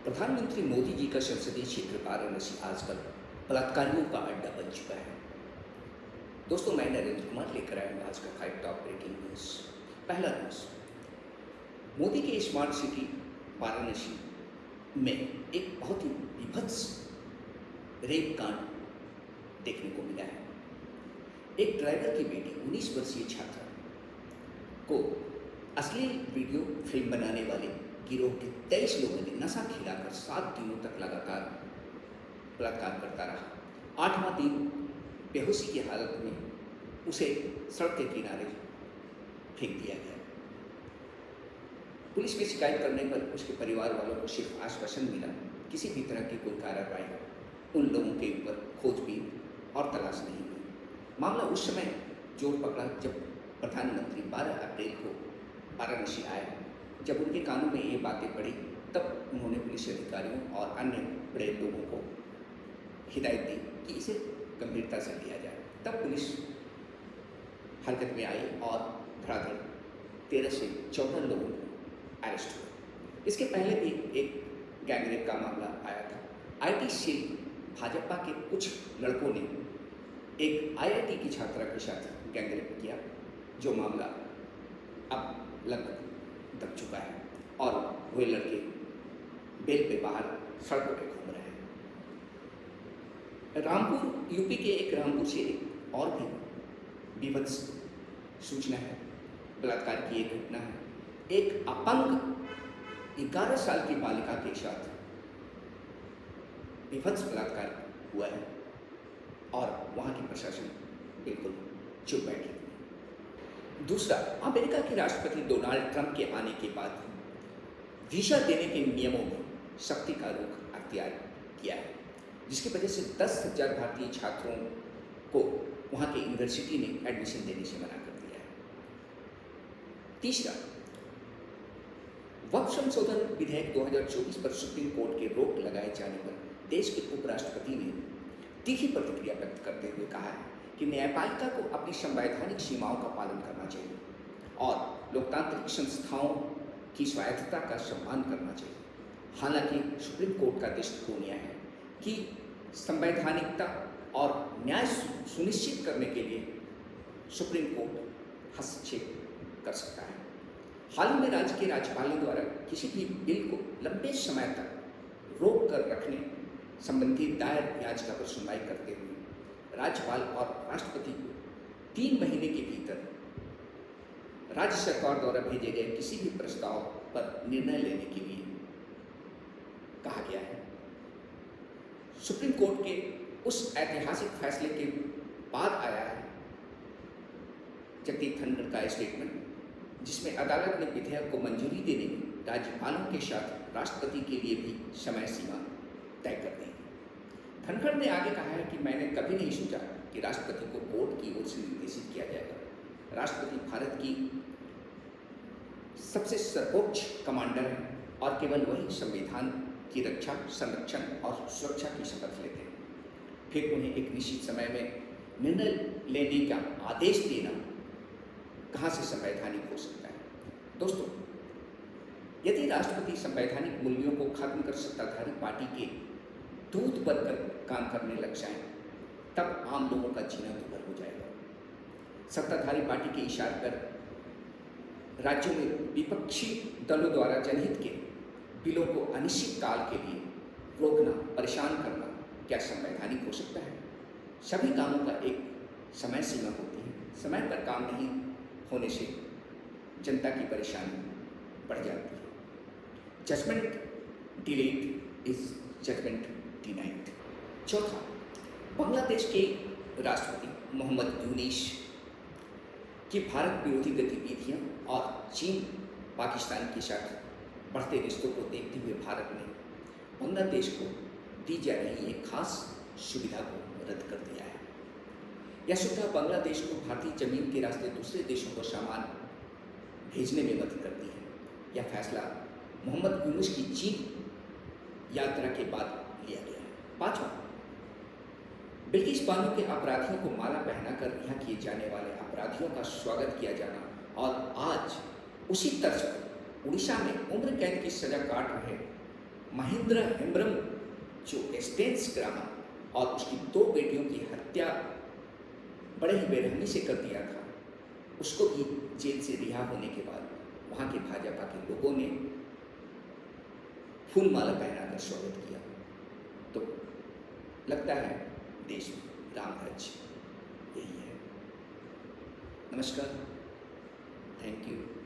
प्रधानमंत्री मोदी जी का संसदीय क्षेत्र वाराणसी आजकल बलात्कारियों का अड्डा बन चुका है। दोस्तों, मैं नरेंद्र कुमार लेकर आया हूँ आज का 5 टॉप ब्रेकिंग न्यूज़। पहला न्यूज़, मोदी के स्मार्ट सिटी वाराणसी में एक बहुत ही विभत्स रेप कांड देखने को मिला है। एक ड्राइवर की बेटी 19 वर्षीय छात्रा को अश्लील वीडियो फिल्म बनाने वाले गिरोह के 23 लोगों ने नशा खिलाकर 7 दिनों तक लगातार बलात्कार करता रहा। 8वां दिन बेहोशी की हालत में उसे सड़क के किनारे फेंक दिया गया। पुलिस में शिकायत करने पर उसके परिवार वालों को सिर्फ आश्वासन मिला, किसी भी तरह की कोई कार्रवाई उन लोगों के ऊपर खोजबीन और तलाश नहीं हुई। मामला उस समय जोर पकड़ा जब प्रधानमंत्री 12 अप्रैल को वाराणसी आए। जब उनके कानों में ये बातें पड़ी तब उन्होंने पुलिस अधिकारियों और अन्य बड़े लोगों को हिदायत दी कि इसे गंभीरता से लिया जाए। तब पुलिस हरकत में आई और धड़ाधड़ 13 से 14 लोगों को अरेस्ट हुआ। इसके पहले भी एक गैंगरेप का मामला आया था। आईटी सेल भाजपा के कुछ लड़कों ने एक आईआईटी की छात्रा के साथ गैंगरेप किया, जो मामला अब लगभग दब चुका है और वे लड़के बेल पे बाहर सड़कों पे घूम रहे हैं। रामपुर यूपी के एक रामपुर से एक और भी विभत्स सूचना है। बलात्कार की एक घटना है। एक अपंग 11 साल की बालिका के साथ विभत्स बलात्कार हुआ है और वहाँ की प्रशासन बिल्कुल चुप बैठी। दूसरा, अमेरिका के राष्ट्रपति डोनाल्ड ट्रंप के आने के बाद वीजा देने के नियमों में सख्ती का रुख अख्तियार किया है, जिसकी वजह से 10,000 भारतीय छात्रों को वहाँ के यूनिवर्सिटी ने एडमिशन देने से मना कर दिया है। तीसरा, वक्फ संशोधन विधेयक 2024 पर सुप्रीम कोर्ट के रोक लगाए जाने पर देश के उपराष्ट्रपति ने तीखी प्रतिक्रिया व्यक्त करते हुए कहा है कि न्यायपालिका को अपनी संवैधानिक सीमाओं का पालन करना चाहिए और लोकतांत्रिक संस्थाओं की स्वायत्तता का सम्मान करना चाहिए। हालांकि सुप्रीम कोर्ट का दृष्टिकोण यह है कि संवैधानिकता और न्याय सुनिश्चित करने के लिए सुप्रीम कोर्ट हस्तक्षेप कर सकता है। हाल ही में राज्य के राज्यपालों द्वारा किसी भी बिल को लंबे समय तक रोक कर रखने संबंधी दायर याचिका पर सुनवाई करते हुए राज्यपाल और राष्ट्रपति को 3 महीने के भीतर राज्य सरकार द्वारा भेजे गए किसी भी प्रस्ताव पर निर्णय लेने के लिए कहा गया है। सुप्रीम कोर्ट के उस ऐतिहासिक फैसले के बाद आया है जगदीप धनखड़ का स्टेटमेंट, जिसमें अदालत ने विधेयक को मंजूरी देने में राज्यपालों के साथ राष्ट्रपति के लिए भी समय सीमा तय कर दी। धनखड़ ने आगे कहा है कि मैंने कभी नहीं सोचा कि राष्ट्रपति को कोर्ट की ओर से निर्देशित किया जाएगा। राष्ट्रपति भारत की सबसे सर्वोच्च कमांडर है और केवल वही संविधान की रक्षा, संरक्षण और सुरक्षा की शपथ लेते हैं। फिर उन्हें एक निश्चित समय में निर्णय लेने का आदेश देना कहाँ से संवैधानिक हो सकता है। दोस्तों, यदि राष्ट्रपति संवैधानिक मूल्यों को खत्म कर सत्ताधारी पार्टी के दूत बनकर काम करने लग जाए, तब आम लोगों का जीना दुभर हो जाएगा। सत्ताधारी पार्टी के इशारे पर राज्यों में विपक्षी दलों द्वारा जनहित के बिलों को अनिश्चित काल के लिए रोकना, परेशान करना क्या संवैधानिक हो सकता है? सभी कामों का एक समय सीमा होती है। समय पर काम नहीं होने से जनता की परेशानी बढ़ जाती है। Judgment delayed is judgment denied. चौथा, बांग्लादेश के राष्ट्रपति मोहम्मद यूनिस की भारत विरोधी गतिविधियां और चीन पाकिस्तान के साथ बढ़ते रिश्तों को देखते हुए भारत ने बांग्लादेश को दी जा रही एक खास सुविधा को रद्द कर दिया है। यह सुविधा बांग्लादेश को भारतीय जमीन के रास्ते दूसरे देशों को सामान भेजने में मदद करती है। यह फैसला मोहम्मद यूनुस की चीन यात्रा के बाद लिया गया है। 5वां, बिल्किस बानो के अपराधियों को माला पहनाकर रिहा किए जाने वाले अपराधियों का स्वागत किया जाना और आज उसी तर्ज पर उड़ीसा में उम्र कैद की सजा काट रहे महेंद्र हेम्ब्रम जो एस्टेंस ग्राहम और उसकी 2 बेटियों की हत्या बड़े ही बेरहमी से कर दिया था, उसको भी जेल से रिहा होने के बाद वहाँ के भाजपा के लोगों ने फूलमाला पहनाकर स्वागत किया। तो लगता है देश में राम राज्य यही है। नमस्कार, थैंक यू।